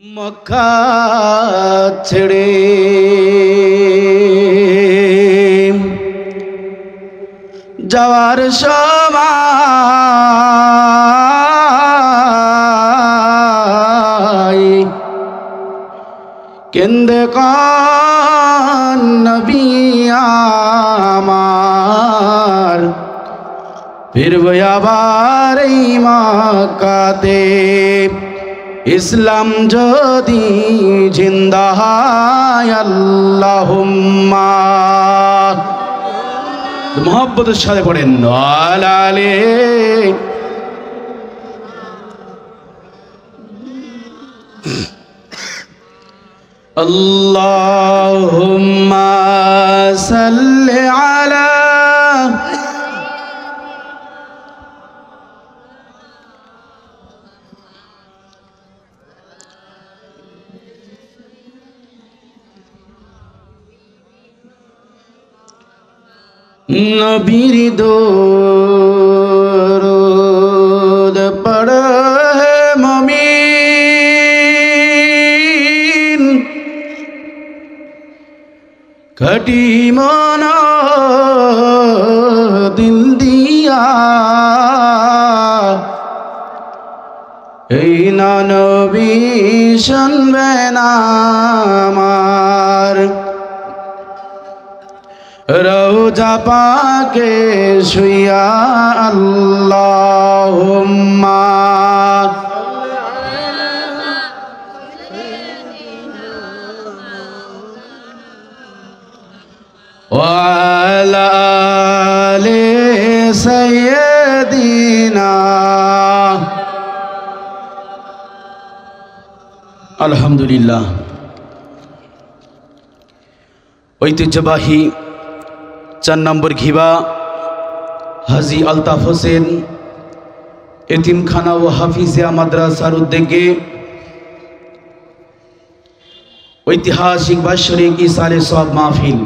মক্কা ছেড়ে যাওয়ার সময় কেন্দে কান নবী আমার ফিরব আবার এই মক্কাতে ইসলাম যদি জিন্দা হয় আল্লাহুম্মা মুহাব্বতের সাথে পড়েন আলালে আল্লাহুম্মা সাল্লি আলা नबीर दुरूद पढ़ है मुमीन खटी मना दिल दिया এই না নবী শুনবে না আমার রওজা পাকে শুইয়া আল্লাহুম্মা ওয়া আলা আলি সাইয়্যিদিনা আলহামদুলিল্লাহ। ঐতিহ্যবাহী 4 নম্বর ঘিবা হাজী আলতাফ হোসেন এতিমখানা ও হাফিজিয়া মাদ্রাসার উদ্যোগে ঐতিহাসিক বাৎসরিক ইসালে সওয়াব মাহফিল।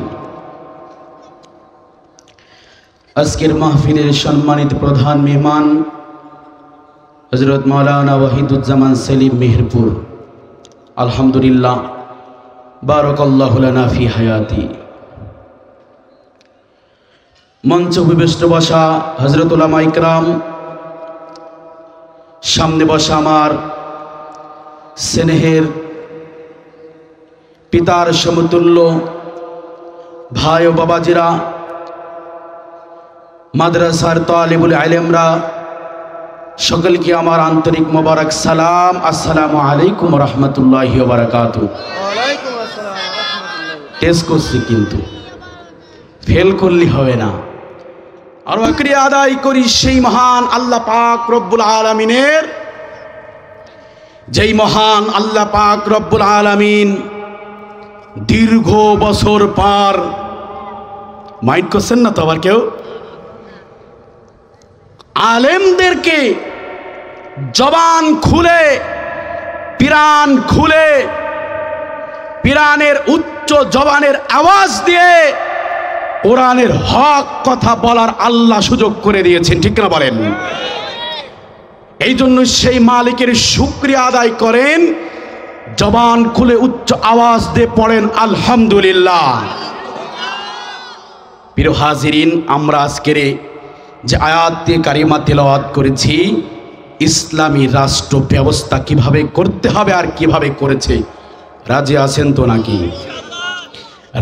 আজকের মাহফিলের সম্মানিত প্রধান মেহমান হযরত মাওলানা ওয়াহিদুজ্জামান সেলিম মেহেরপুর। আলহামদুলিল্লাহ, বারাকাল্লাহু লানা ফি হায়াতি। মঞ্চ উপবিষ্ট বসা হযরত উলামা ইকরাম, সামনে বসা আমার স্নেহের পিতার সমতুল্য ভাই ও বাবাজিরা, মাদ্রাসার তালিবুল ইলমরা, সকলকে আমার আন্তরিক মোবারক সালাম। আসসালামু আলাইকুম ওয়া রাহমাতুল্লাহি ওয়া বারাকাতুহু। ওয়ালাইকুম আসসালাম ওয়া রাহমাতুল্লাহ। টেস্ট করছি কিন্তু ফেল করলে হবে না। আর শুকরিয়া আদায় করি সেই মহান আল্লাহ পাক রব্বুল আলামিনের, যেই মহান আল্লাহ পাক রব্বুল আলামিন দীর্ঘ বছর পার, মাইন্ড করছেন না তো আবার কেউ, আলেমদেরকে জবান খুলে পিরান খুলে পিরানের উচ্চ জবানের আওয়াজ দিয়ে কোরআনের হক কথা বলার আল্লাহ সুযোগ করে দিয়েছেন, ঠিক না বলেন? এই জন্য সেই মালিকের শুকরিয়া আদায় করেন, জবান খুলে উচ্চ আওয়াজ দিয়ে পড়েন আলহামদুলিল্লাহ। প্রিয় হাজিরিন, আমরা আজকের যে আয়াতে কারিমা তেলাওয়াত করেছি, ইসলামী রাষ্ট্র ব্যবস্থা কিভাবে করতে হবে আর কিভাবে করেছে, রাজি আছেন তো নাকি?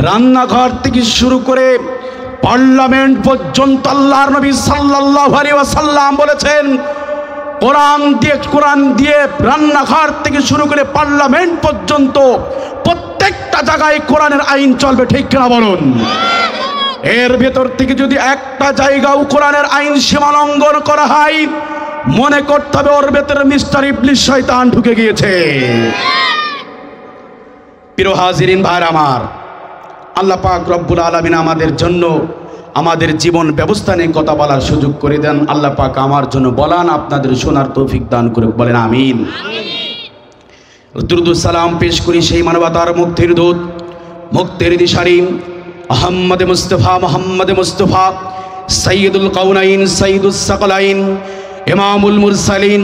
রান্নাঘর থেকে শুরু করে পার্লামেন্ট পর্যন্ত আল্লাহর নবী সাল্লাল্লাহু আলাইহি ওয়াসাল্লাম বলেছেন, কোরআন দিয়ে রান্নাঘর থেকে শুরু করে পার্লামেন্ট পর্যন্ত প্রত্যেকটা জায়গায় কোরআনের আইন চলবে, ঠিক না বলুন? এর ভেতর থেকে যদি একটা জায়গাও কোরআনের আইন সীমা লঙ্ঘন করা হয়, মনে করতে হবে ওর ভেতরে মিস্টার ইবলিস শয়তান ঢুকে গিয়েছে। প্রিয় হাজিরিন ভাই আমার, আল্লাহ পাক রব্বুল আলামিন আমাদের জন্য আমাদের জীবন ব্যবস্থা নিয়ে কথা বলার সুযোগ করে দেন। আল্লাহ পাক আমার জন্য বলান, আপনাদের শোনার তৌফিক দান করে বলেন আমিন। দুরূদ সালাম পেশ করি সেই মানবতার মুক্তির দূত, মুক্তির দিশারি মোহাম্মদ মুস্তাফা সৈয়দুল কাউনাইন, সৈয়দুস সাকলাইন, ইমামুল মুরসালিন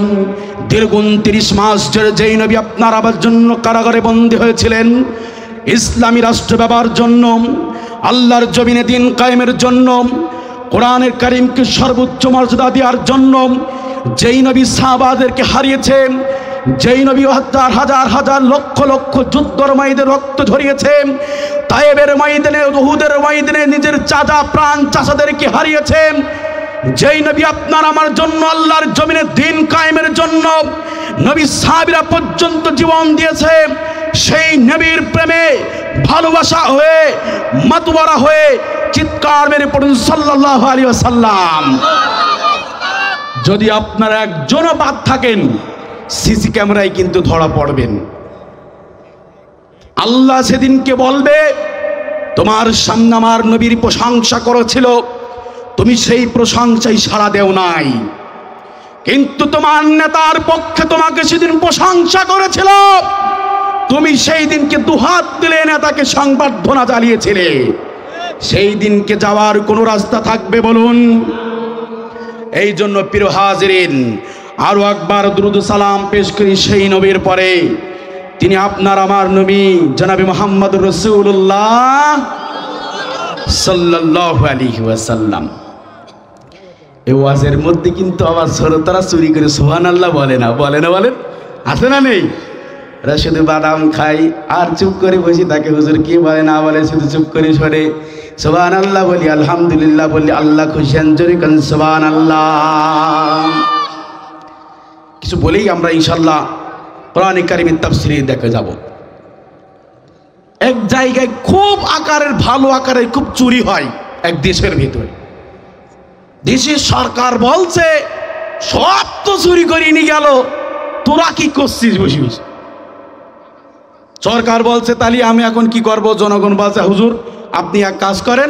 দীর্ঘ 29 মাস ধরে যেই নবী আপনার আমার জন্য কারাগারে বন্দী হয়েছিলেন ইসলামী রাষ্ট্র ব্যবহার জন্য, আল্লাহর জমিনে দিন কায়েমের জন্য, কোরআনের কারিমকে সর্বোচ্চ মর্যাদা দেওয়ার জন্য, যেই নবী সাহাবাদেরকে হারিয়েছে, যেই নবী হাজার হাজার হাজার লক্ষ লক্ষ যুদ্ধর ময়দানে রক্ত ঝরিয়েছে, তায়েবের ময়দানে, উহুদের ময়দানে নিজের চাচা প্রাণ চাচাদেরকে হারিয়েছে, যেই নবী আপনার আমার জন্য আল্লাহর জমিনে দিন কায়েমের জন্য নবী সাহাবীরা পর্যন্ত জীবন দিয়েছে, সেই নবীর প্রেমে ভালোবাসা হয়ে মাতওয়ারা হয়ে চিৎকার মেরে পড়ুন সাল্লাল্লাহু আলাইহি ওয়াসাল্লাম। যদি আপনারা একজনও বাদ থাকেন সিসি ক্যামেরায় কিন্তু ধরা পড়বেন। আল্লাহ সেদিনকে বলবে তোমার সামনে আমার নবীর প্রশংসা করেছিল, তুমি সেই প্রশংসায় সাড়া দেও নাই, কিন্তু তোমার নেতার পক্ষে তোমাকে সেদিন প্রশংসা করেছিল, তুমি সেই দিনকে দুহাত দিলে নেতাকে সংবর্ধনা জানিয়েছিলে। সেই দিনকে যাওয়ার কোনো রাস্তা থাকবে বলুন? এই জন্য প্রিয় হাজিরিন, আরো একবার দুরূদ সালাম পেশ করি সেই নবীর পরে, তিনি আপনার আমার নবী জনাবে মুহাম্মদুর রাসূলুল্লাহ সাল্লাল্লাহু আলাইহি ওয়াসাল্লাম। এই ওয়াজের মধ্যে কিন্তু আবার শ্রোতারা চুরি করে সুবহানাল্লাহ বলে না, বলে না? বলেন, আছে না নেই? ওরা শুধু বাদাম খাই আর চুপ করে বসে থাকে, হুজুর কি বলে না বলে শুধু চুপ করে শোনে। সুবহানাল্লাহ বলি, আলহামদুলিল্লাহ বলি, আল্লাহ খুশি হন, জোরে কোন সুবহানাল্লাহ। কিছু বলেই আমরা ইনশাআল্লাহ কোরআনে কারিমের তাফসীরে দেখে যাব। এক জায়গায় খুব আকারের, ভালো আকারের খুব চুরি হয় এক দেশের ভিতরে। দেশের সরকার বলছে সব তো চুরি করে নিয়ে গেল, তোরা কি করছিস বসে বসে? সরকার বলছে তাহলে আমি এখন কি করব? জনগণ বলছে হুজুর আপনি এক কাজ করেন,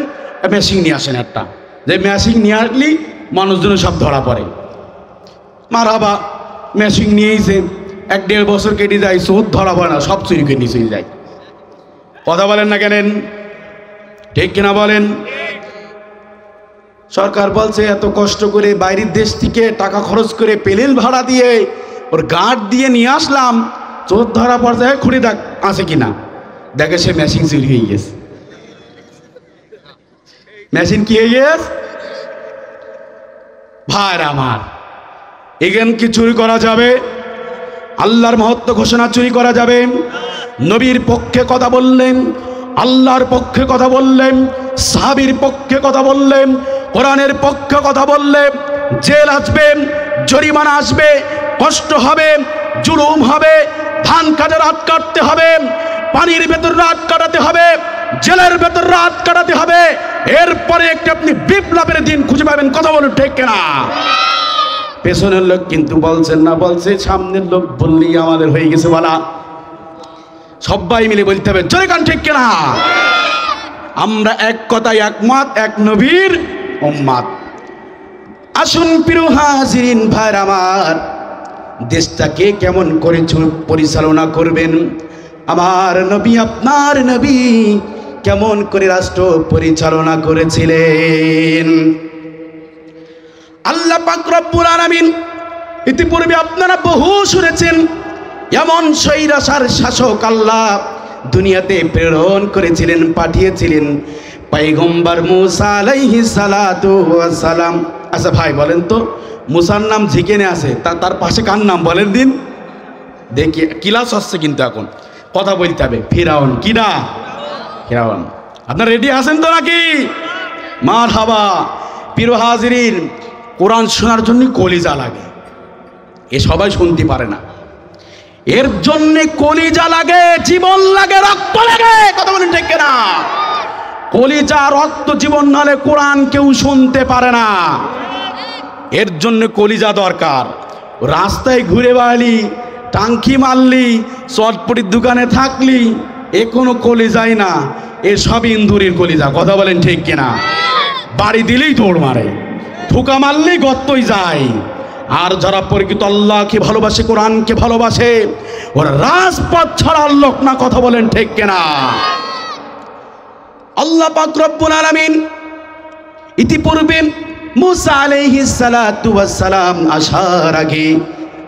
মেশিন নিয়ে আসেন একটা, যে মেশিন নিয়ে আসলি মানুষজন সব ধরা পড়ে। মারহাবা, মেশিন নিয়েছে, 1-1.5 বছর কেটে যায়, সুদ ধরা পড়ে না, সব চুরি করে নিয়ে যায়। কথা বলেন না কেন? ঠিক কিনা বলেন? সরকার বলছে এত কষ্ট করে বাইরের দেশ থেকে টাকা খরচ করে প্লেন ভাড়া দিয়ে ওর গার্ড দিয়ে নিয়ে আসলাম, চোর ধরা পড়ছে, খুঁড়ে দেখ আছে কিনা, দেখে সে মেশিন চুরি হয়ে গেছে। মেশিন কি হয়ে গেছে? ভাই আমার, এখানে কি চুরি করা যাবে? আল্লাহর মহত্ব ঘোষণা চুরি করা যাবে? নবীর পক্ষে কথা বললেন, আল্লাহর পক্ষে কথা বললেন, সাহাবীর পক্ষে কথা বললেন, কোরআনের পক্ষে কথা বললে জেল আসবে, জরিমানা আসবে, কষ্ট হবে, জুলুম হবে, ধান কাজে রাত কাটতে হবে, পানির ভেতর রাত কাটাতে হবে, জেলের ভেতর রাত কাটাতে হবে, এরপরে একটা আপনি বিপ্লবের দিন খুঁজে পাবেন। কথা বলুন ঠিক কিনা? পেছনের লোক কিন্তু বলছেন না, বলছে সামনের লোক বললেই আমাদের হয়ে গেছে বলা। সবাই মিলে বলতে হবে জোরে কান ঠিক কিনা? আমরা এক কথায় একমত, এক নবীর উম্মত। আসুন প্রিয় হাজিরিন ভাইরা আমার, দেশটাকে কেমন করে পরিচালনা করবেন? আমার নবী, আপনার নবী কেমন করে রাষ্ট্র পরিচালনা করেছিলেন? আল্লাহ পাক রব্বুল আলামিন ইতিপূর্বে আপনারা বহু শুনেছেন, এমন স্বৈরাচার শাসক আল্লাহ দুনিয়াতে প্রেরণ করেছিলেন, পাঠিয়েছিলেন পয়গম্বর মুসা আলাইহিস সালাতু ওয়াস সালাম। আচ্ছা ভাই বলেন তো, মুসার নাম যেখানে আছে তার পাশে কার নাম বলেন দিন দেখি? ক্লাস হচ্ছে কিন্তু এখন কথা বলতে হবে। ফিরাউন। কি না? ফিরাউন। আপনারা রেডি আছেন তো নাকি? মারহাবা। প্রিয় হাজিরিন, কোরআন শোনার জন্য কলিজা লাগে, এ সবাই শুনতে পারে না, এর জন্য কলিজা লাগে, জীবন লাগে, রক্ত লাগে। কথা বলেন ঠিক কিনা? কলিজা, রক্ত, জীবন নালে কোরআন কেউ শুনতে পারে না। এর জন্য কলিজা দরকার। রাস্তায় ঘুরে বেড়ালি, টাঙ্কি মারলি, চটপটির দোকানে থাকলি, এ কোনো কলিজাই না, এ সব ইন্দুরির কলিজা। কথা বলেন ঠিক কিনা? বাড়ি দিলেই দৌড় মারে, ঠুকা মারলেই গর্তই যায়। আর যারা পরিচিত আল্লাহকে ভালোবাসে, কোরআনকে ভালোবাসে, ওরা রাজপথ ছাড়ার লোক না। কথা বলেন ঠিক কিনা? আল্লাহ পাক রব্বুল আলামিন ইতিপূর্বে মুসা আলাইহিস সালাতু ওয়াস সালাম আসার আগে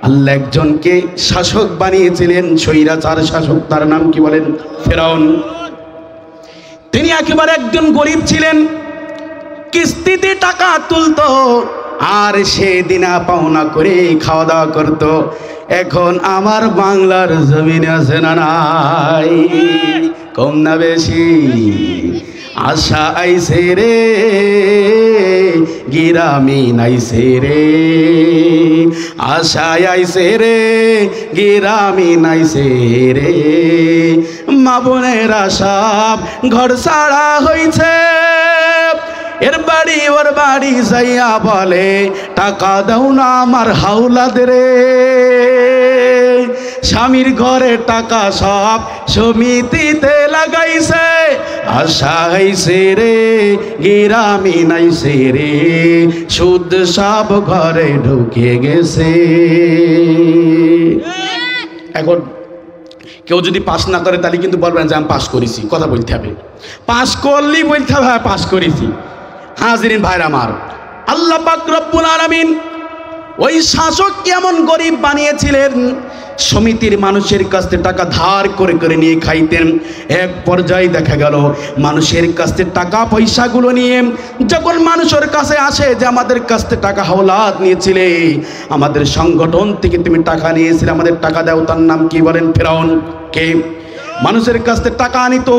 আল্লাহ একজনকে শাসক বানিয়েছিলেন, স্বৈরাচার শাসক, তার নাম কি বলেন? ফেরাউন। তিনি একেবারে একজন গরিব ছিলেন, কিস্তিতে টাকা তুলতো আর সে দিনা পাওনা করে খাওয়া দাওয়া করতো। এখন আমার বাংলার জমিনে আছে না নাই? কম না বেশি? আশা আইছে রে গিরামি নাইছে রে, আশা আইছে রে গিরামি নাইছে রে, মা বোনেরা সব ঘর ছাড়া হইছে, এর বাড়ি ওর বাড়ি যাইয়া বলে টাকা দাও না আমার হাওলাদ রে। স্বামীর ঘরে টাকা সব সমিতিতে লাগাইছে, আশা হইছে রে গিরামি নাইছে রে, সুদ সব ঘরে ঢুকে গেছে। এখন কেউ যদি পাস না করে তাহলে কিন্তু বলবেন যে আমি পাস করেছি, কথা বলতে হবে। পাস করলেই বলতে হবে হ্যাঁ পাস করেছি। হাজিরিন ভাইরা আমার, আল্লাহ পাক রব্বুল আলামিন ওই শাসক কেমন গরিব বানিয়েছিলেন, সমিতির মানুষের কাছ থেকে টাকা ধার করে করে নিয়ে খাইতেন। এক পর্যায়ে দেখা গেল মানুষের কাছ থেকে টাকা পয়সাগুলো নিয়ে যখন মানুষের কাছে আসে যে আমাদের কাছ থেকে টাকা হাওলাত নিয়েছিলে, আমাদের সংগঠন থেকে তুমি টাকা নিয়েছিলে, আমাদের টাকা দাও, তার নাম কি বলেন? ফেরাউন। কে মানুষের কাছ থেকে টাকা নিত,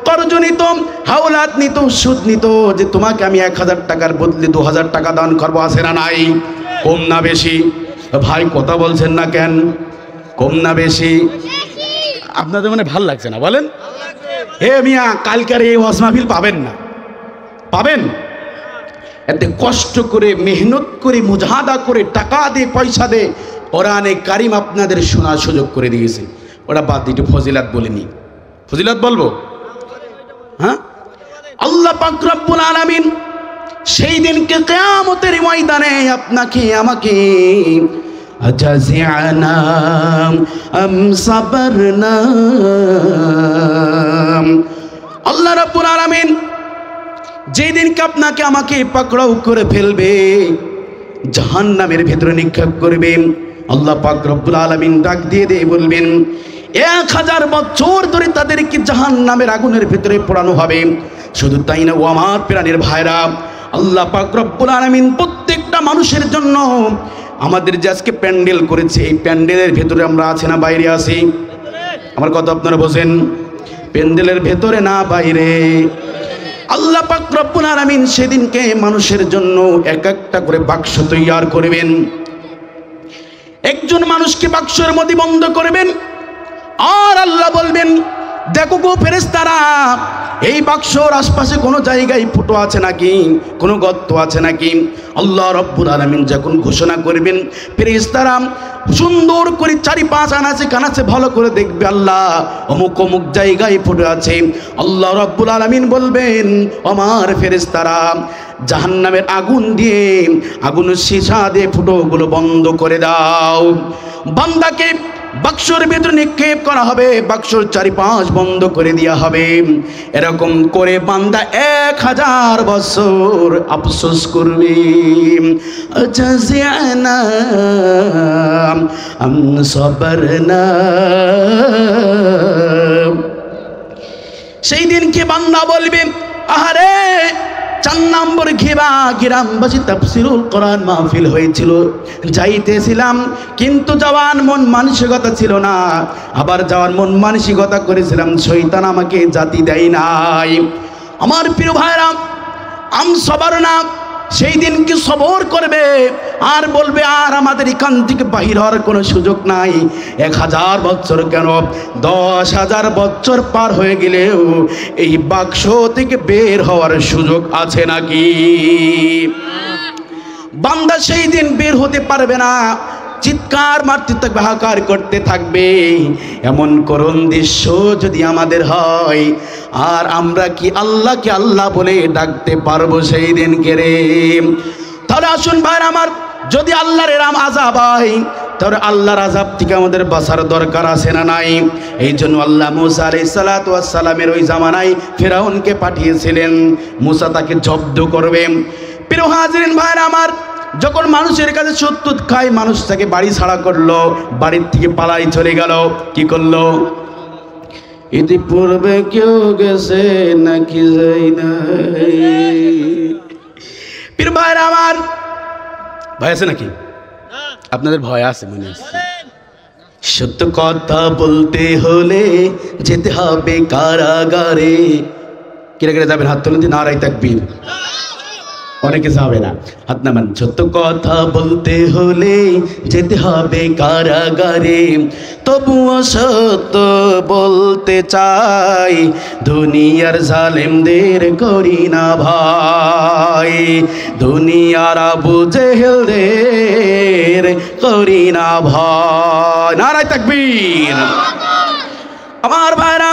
কর্জ নিত, হাওলাত নিত, সুদ নিত, যে তোমাকে আমি 1000 টাকার বদলে 2000 টাকা দান করবো, আছে না নাই? কম না বেশি? ভাই কথা বলছেন না কেন? কম না বেশি? আপনাদের মানে ভাল লাগছে না বলেন? হে মিয়া, কালকার এই ওয়াজ মাহফিল পাবেন না, পাবেন? এতে কষ্ট করে মেহনত করে মুজাহাদা করে টাকা দিয়ে পয়সা দিয়ে কোরআনে কারিম আপনাদের শোনার সুযোগ করে দিয়েছে। ওটা বাদ দিয়ে একটু ফজিলাত বলিনি, ফজিলাত বলবো? হ্যাঁ, আল্লাহ পাক রব্বুল আলামিন সেই দিনকে কিয়ামতের ময়দানে আপনাকে আমাকে আজাজিআনা আম সাবরনা, আল্লাহ রাব্বুল আলামিন যেই দিনকে আপনাকে আমাকে পাকড়াও করে ফেলবে, জাহান্নামের ভেতরে নিক্ষেপ করবে, আল্লাহ পাক রব্বুল আলামিন ডাক দিয়ে দিয়ে বলবেন 1000 বছর ধরে তাদেরকে জাহান্নামের আগুনের ভেতরে পোড়ানো হবে। শুধু তাই না, ও আমার প্রাণের ভাইরা, আল্লাহ পাক রব্বুল আলামিন প্রত্যেকটা মানুষের জন্য আমাদের যে আজকে প্যান্ডেল করেছে, এই প্যান্ডেলের ভেতরে আমরা আছি না বাইরে আছি? আমার কথা আপনারা বোঝেন? প্যান্ডেলের ভেতরে না বাইরে। আল্লাহ পাক রব্বুল আলামিন সেদিনকে মানুষের জন্য এক একটা করে বাক্স তৈরি করবেন। একজন মানুষকে বাক্সের মধ্যে বন্ধ করবেন, আর আল্লাহ বলবেন দেখো গো ফেরেশতারা, এই বাক্সর আশপাশে কোনো জায়গায় ফুটো আছে নাকি, কোনো গর্ত আছে নাকি? আল্লাহ রব্বুল আলামিন যখন ঘোষণা করবেন, ফেরেশতারা সুন্দর করে 4-5 আনাচে কানাচে ভালো করে দেখবে, আল্লাহ অমুক অমুক জায়গায় ফুটো আছে। আল্লাহ রব্বুল আলামিন বলবেন আমার ফেরেশতারা জাহান্নামের আগুন দিয়ে, আগুনের সীসা দিয়ে ফুটোগুলো বন্ধ করে দাও। বান্দাকে বাক্সর ভেতরে নিক্ষেপ করা হবে, বাক্সর 4-5 বন্ধ করে দেওয়া হবে। এরকম করে বান্দা 1000 বছর আফসোস করবে। জাযানা আম সাবরনা, সেই দিনকে বান্দা বলবে আহারে 4 নম্বর গ্রামবাসী তাফসীরুল কোরআন মাহফিল হয়েছিল, যাইতেছিলাম কিন্তু যাওয়ার মন মানসিকতা ছিল না, আবার যাওয়ার মন মানসিকতা করেছিলাম, শয়তান আমাকে জাতি দেয় নাই। আমার প্রিয় ভাইরা, আম সাবরনা, সেই দিন কি সবর করবে আর বলবে আর আমাদের এখান থেকে বাহির হওয়ার কোনো সুযোগ নাই। 1000 বছর কেন 10,000 বছর পার হয়ে গেলেও এই বাক্স থেকে বের হওয়ার সুযোগ আছে নাকি? বান্দা সেই দিন বের হতে পারবে না, চিৎকার মারতে থাকবে, হাহাকার করতে থাকবে। এমন করুণ দৃশ্য যদি আমাদের হয়, আর আমরা কি আল্লাহকে আল্লাহ বলে ডাকতে পারবো সেই দিনকে রে? তাহলে আসুন ভাইরা আমার, যদি আল্লাহর এরকম আযাব হয়, তাহলে আল্লাহর আযাব থেকে আমাদের বাঁচার দরকার আছে না নাই? এই জন্য আল্লাহ মুসা আলাইহিস সালাতু ওয়াস সালামের ওই জামানায় ফিরআউনকে পাঠিয়েছিলেন। মুসা তাকে জব্দ করবে, প্রিয় হাজিরিন ভাইরা আমার, যখন মানুষের কাছে সুদ খায়, মানুষ তাকে বাড়ি ছাড়া করলো, বাড়ির থেকে পালাই চলে গেল। কি করলো? ইতিপূর্বে কেউ গেছে নাকি যাই না। প্রিয় ভাইরা আমার, ভয় আছে নাকি? আপনাদের ভয় আছে মনে আছে? সত্য কথা বলতে হলে যেতে হবে কারাগারে। কিরা কিরা যাবেন? হাত তুলে দিন, নারাই তাকবীর। অনেকে যাবে না, হাত নামান। সত্য কথা বলতে হলে যেতে হবে কারাগারে, তবুও সত্য বলতে চাই, দুনিয়ার জালেমদের করি না ভাই, দুনিয়ার আবু জেহেলদের করি না ভাই। নারাই তাকবীর। আমার ভাইরা,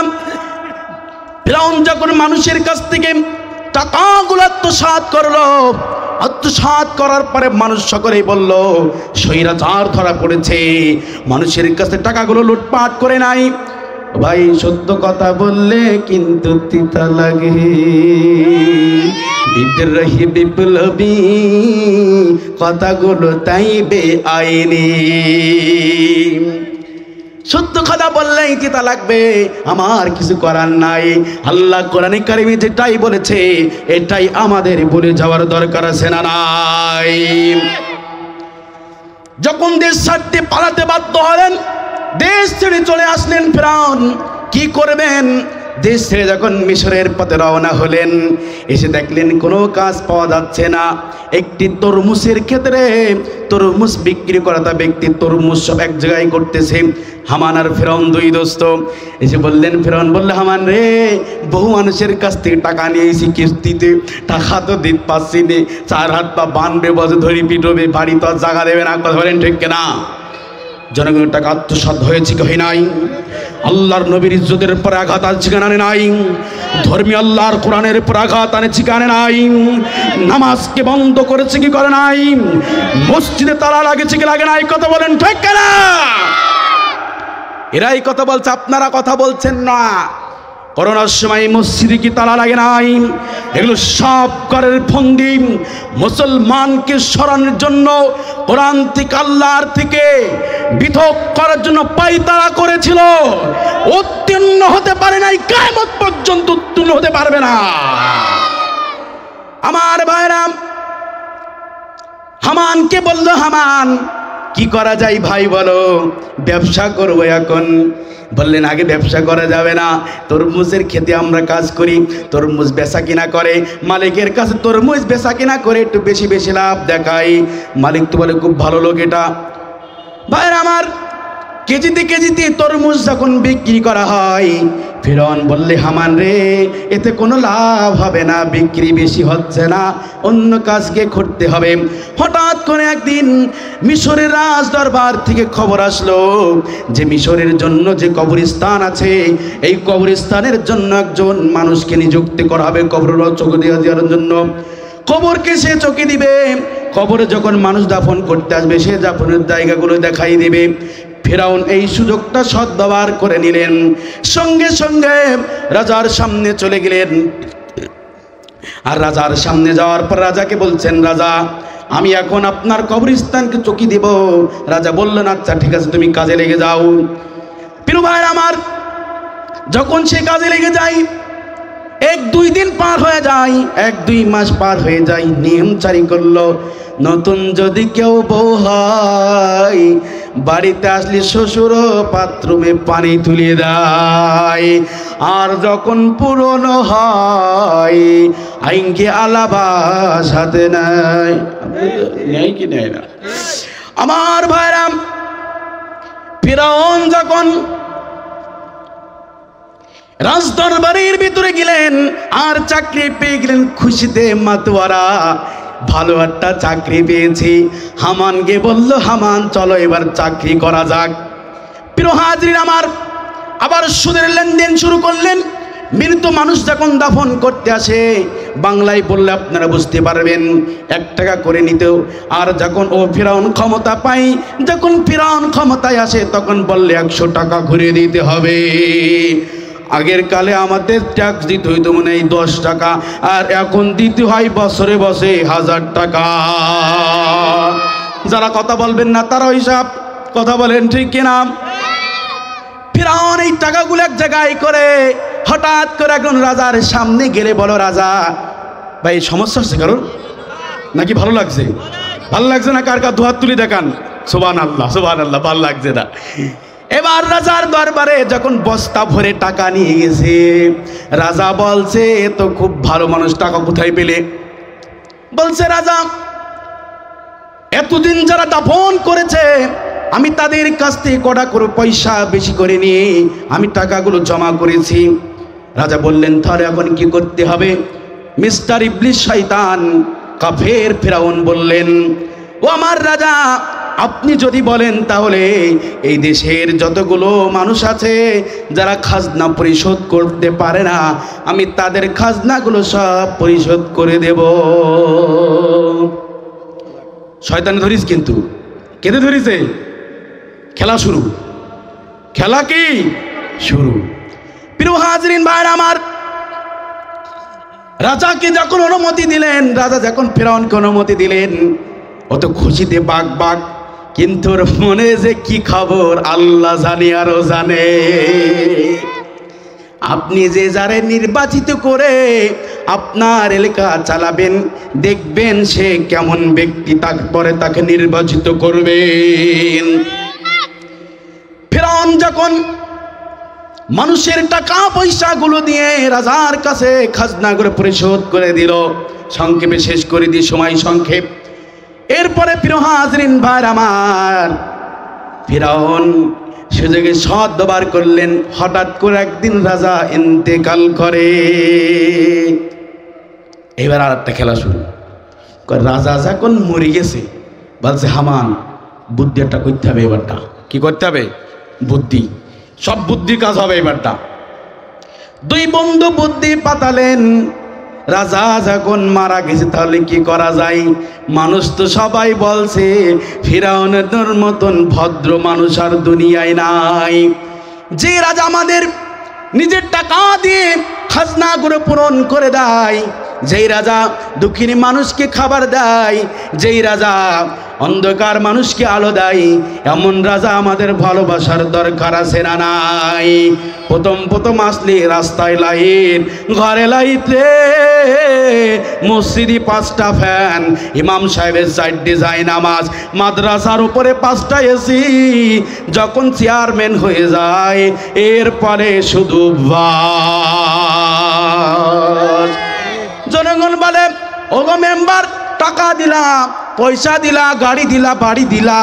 ফিরআউন যখন মানুষের কাছ থেকে টাকাগুলো আত্মসাৎ করলো, আত্মসাৎ করার পরে মানুষ সকলেই বলল স্বৈরাচার ধরা পড়েছে, মানুষের কাছে টাকাগুলো লুটপাট করে নাই। ভাই সত্য কথা বললে কিন্তু তিতা লাগে, বিদ্রোহী বিপ্লবী কথাগুলো তাই বেআইনি। সত্য কথা বললেই তিতা লাগবে, আমার কিছু করার নাই। আল্লাহ কোরআনে কারিমে যেটাই বলেছে এটাই আমাদের বলে যাওয়ার দরকার আছে না নাই? যখন দেশ ছাড়তে পালাতে বাধ্য হলেন, দেশ ছেড়ে চলে আসলেন ফিরআউন, কি করবেন? দেশ ছেড়ে যখন মিশরের পথে রওনা হলেন, এসে দেখলেন কোনো কাজ পাওয়া যাচ্ছে না। একটি তরমুজের ক্ষেত্রে তরমুজ বিক্রি করাটা ব্যক্তি তরমুজ সব এক জায়গায় করতেছে। হামান আর ফিরআউন দুই দোস্ত এসে বললেন, ফিরআউন বললে, হামান রে, বহু মানুষের কাছ থেকে টাকা নিয়েছি কিস্তিতে, টাকা তো দিতে পারছি নে, 4 হাত পা বানবে, বসে ধরি পিটবে, বাড়ি তো আর জায়গা দেবে না। কথা বলেন ঠিক কিনা? জনগণের টাকা আত্মসাৎ হয়েছে কি হয় নাই? আল্লাহর নবীর ইজ্জতের উপর আঘাত আনছে কানে নাই? ধর্মীয় আল্লাহর কোরআনের উপর আঘাত আনেছে কানে নাই? নামাজকে বন্ধ করেছে কি করে নাই? মসজিদে তালা লাগেছে কি লাগে নাই? কথা বলেন ঠিক কিনা? এরাই কথা বলছে, আপনারা কথা বলছেন না। করোনার সময় মসজিদে কি তালা লাগে নাই? এগুলো সব করের ফন্দি। মুসলমানকে সরানোর জন্য, কোরআন থেকে আল্লাহর থেকে পৃথক করার জন্য পায়তারা করেছিল, উত্তীর্ণ হতে পারে নাই, কিয়ামত পর্যন্ত উত্তীর্ণ হতে পারবে না। আমার ভাইরা, হামানকে বলল, হামান কি করা যায় ভাই বলো? ব্যবসা করবো এখন। বললেন আগে ব্যবসা করা যাবে না, তরমুজের খেতে আমরা কাজ করি, তরমুজ বেচা কিনা করে, মালিকের কাছে তরমুজ বেচা কিনা করে একটু বেশি বেশি লাভ দেখাই। মালিক তো বলে খুব ভালো লোক এটা। ভাইরা আমার, কেজিতে কেজিতে তরমুজ যখন বিক্রি করা হয়, ফিরআউন বললে, হামান রে, এতে কোনো লাভ হবে না, বিক্রি বেশি হচ্ছে না, অন্য কাজকে করতে হবে। হঠাৎ করে একদিন মিশরের রাজ দরবার থেকে খবর আসলো যে মিশরের জন্য যে কবরস্থান আছে, এই কবরস্থানের জন্য একজন মানুষকে নিযুক্তি করা হবে কবরের চোখ দেওয়ার জন্য। কবরকে সে চোখে দিবে, কবরে যখন মানুষ দাফন করতে আসবে সে দাফনের জায়গাগুলো দেখাই দেবে। ফিরআউন এই সুযোগটা সদ্ব্যবহার করে নিলেন, সঙ্গে সঙ্গে রাজার সামনে চলে গেলেন। আর রাজার সামনে যাওয়ার পর রাজাকে বলছেন, রাজা আমি এখন আপনার কবরস্থানকে চকি দিব। রাজা বললেন, আচ্ছা ঠিক আছে, তুমি কাজে লেগে যাও। প্রিয় ভাইরা আমার, যখন সে কাজে লেগে যায়, 1-2 দিন পার হয়ে যায়, 1-2 মাস পার হয়ে যায়। নিয়ম জারি করলো, নতুন যদি কেউ বউ হয়, বাড়িতে আসলে শ্বশুর বাথরুমে পানি তুলে দেয়, আর যখন পুরনো হয় আইনকে আলাবাস হাতে নেয়। নেয় কি নেয় না? আমার ভাইরা, ফিরআউন যখন রাজদরবারের ভিতরে গেলেন আর চাকরি পেয়ে গেলেন, খুশিতে মাতোয়ারা, ভালো একটা চাকরি পেয়েছি। হামানকে বলল, হামান চলো এবার চাকরি করা যাক। প্রিয় হাজির আমার, আবার সুদের লেনদেন শুরু করলেন। মৃত মানুষ যখন দাফন করতে আসে, বাংলায় বললে আপনারা বুঝতে পারবেন, 1 টাকা করে নিতেও। আর যখন ফিরআউন ক্ষমতা পায়, যখন ফিরআউন ক্ষমতায় আসে, তখন বললে 100 টাকা ঘুরে দিতে হবে। আগের কালে আমাদের ট্যাক্স দিতে হইতো মনে হয় 10 টাকা, আর এখন দিতে হয় বছরে বছরে 1000 টাকা। যারা কথা বলবেন না তারা হিসাব কথা বলেন, ঠিক কিনা? ফিরাউন এই টাকাগুলো এক জায়গায় করে হঠাৎ করে একজন রাজার সামনে গেলে, বলো রাজা ভাই সমস্যা হচ্ছে কারণ নাকি ভালো লাগছে? ভালো লাগছে না? কার কার দুহাত তুলি দেখান। সুবহানাল্লাহ সুবহানাল্লাহ, ভালো লাগছে না। এবার রাজার দরবারে যখন বস্তা ভরে টাকা নিয়ে গেছে, রাজা বলছে এ তো খুব ভালো মানুষ, টাকা কোথায় পেলে? বলছে রাজা এতদিন যারা দাফন করেছে আমি তাদের কাছ থেকে কটা করে পয়সা বেশি করে নিয়ে আমি টাকাগুলো জমা করেছি। রাজা বললেন তাহলে এখন কি করতে হবে? মিস্টার ইবলিস শয়তান কাফের ফিরাউন বললেন, ও আমার রাজা আপনি যদি বলেন তাহলে এই দেশের যতগুলো মানুষ আছে যারা খাজনা পরিশোধ করতে পারে না, আমি তাদের খাজনাগুলো সব পরিশোধ করে দেব। শয়তান ধরিস, কিন্তু কেঁদে ধরিছে? খেলা শুরু। খেলা কি শুরু? প্রিয় হাজরিন ভাইরা আমার, রাজাকে যখন অনুমতি দিলেন, রাজা যখন ফিরাউনকে অনুমতি দিলেন, ও তো খুশিতে বাগ বাগ, কিন্তু ওর মনে যে কি খবর আল্লাহ জানে আরো জানে। আপনি যে যারে নির্বাচিত করে আপনার এলাকা চালাবেন, দেখবেন সে কেমন ব্যক্তি, তারপরে তাকে নির্বাচিত করবেন। ফিরাউন যখন মানুষের টাকা পয়সাগুলো দিয়ে রাজার কাছে খাজনাগুলো পরিশোধ করে দিল, সংক্ষেপে শেষ করে দিই, সময় সংক্ষেপ। এরপরে প্রিয় হাজরিন ভাই আমার, ফিরাউন সুযোগে সদ্ব্যবহার করলেন। হঠাৎ করে একদিন রাজা ইন্তেকাল করে। এবার আর একটা খেলা শুরু। রাজা যখন মরে গেছে, বলছে হামান বুদ্ধি একটা করতে হবে, এবারটা কি করতে হবে? বুদ্ধি, সব বুদ্ধি কাজ হবে এবারটা। দুই বন্ধু বুদ্ধি পাতালেন। রাজা যখন মারা গেছে তাহলে কি করা যায়? মানুষ তো সবাই বলছে ফিরাউনের মতন ভদ্র মানুষ আর দুনিয়ায় নাই। যে রাজা আমাদের নিজের টাকা দিয়ে খাজনাগুলো পূরণ করে দেয়, যেই রাজা দুঃখিনী মানুষকে খাবার দেয়, যেই রাজা অন্ধকার মানুষকে আলো দেয়, এমন রাজা আমাদের ভালোবাসার দরকার আছে না নাই? প্রথম প্রথম আসলে রাস্তায় লাইট, ঘরে লাইট রে, মসজিদে 5টা ফ্যান, ইমাম সাহেবের 4 যায় নামাজ, মাদ্রাসার উপরে 5টা এসি। যখন চেয়ারম্যান হয়ে যায় এরপরে শুধু বাস। জনগণ বলে ওগো মেম্বার টাকা দিলা, পয়সা দিলা, গাড়ি দিলা, বাড়ি দিলা,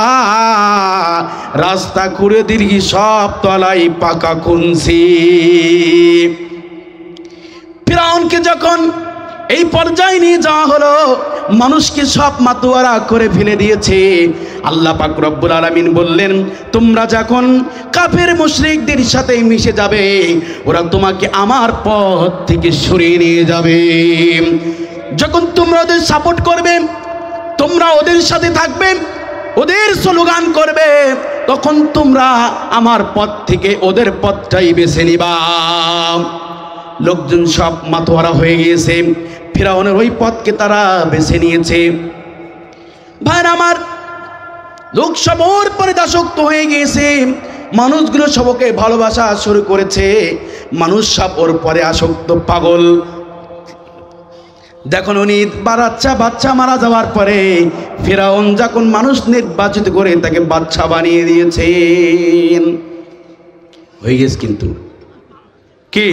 রাস্তা করে দিলি, সব তলাই পাকা খুনছি। ফিরাউনকে যখন এই পর্যায়ে নিয়ে যাওয়া হলো, মানুষকে সব মাতোয়ারা করে ফেলে দিয়েছে। আল্লাহ পাক রব্বুল আলামিন বললেন, তোমরা যখন কাফের মুশরিকদের সাথে মিশে যাবে, ওরা তোমাকে আমার পথ থেকে সরিয়ে নিয়ে যাবে। যখন তোমরা ওদের সাপোর্ট করবে, তোমরা ওদের সাথে থাকবে, ওদের স্লোগান করবে, তখন তোমরা আমার পথ থেকে ওদের পথটাই বেছে নিবা। লোকজন সব মাতোয়ারা হয়ে গিয়েছে, ফিরাউনের ওই পথকে তারা বেছে নিয়েছে। ভাইরা আমার, লোক সব ওর পরে দাসক্ত হয়ে গিয়েছে। মানুষগুলো সবকে ভালোবাসা শুরু করেছে, মানুষ সব ওর পরে আসক্ত, পাগল। দেখুন উনি বাচ্চা মারা যাওয়ার পরে ফিরাউন যখন মানুষ নির্বাচিত করে তাকে বাচ্চা বানিয়ে দিয়েছেন। হয়ে গেছে কিন্তু কি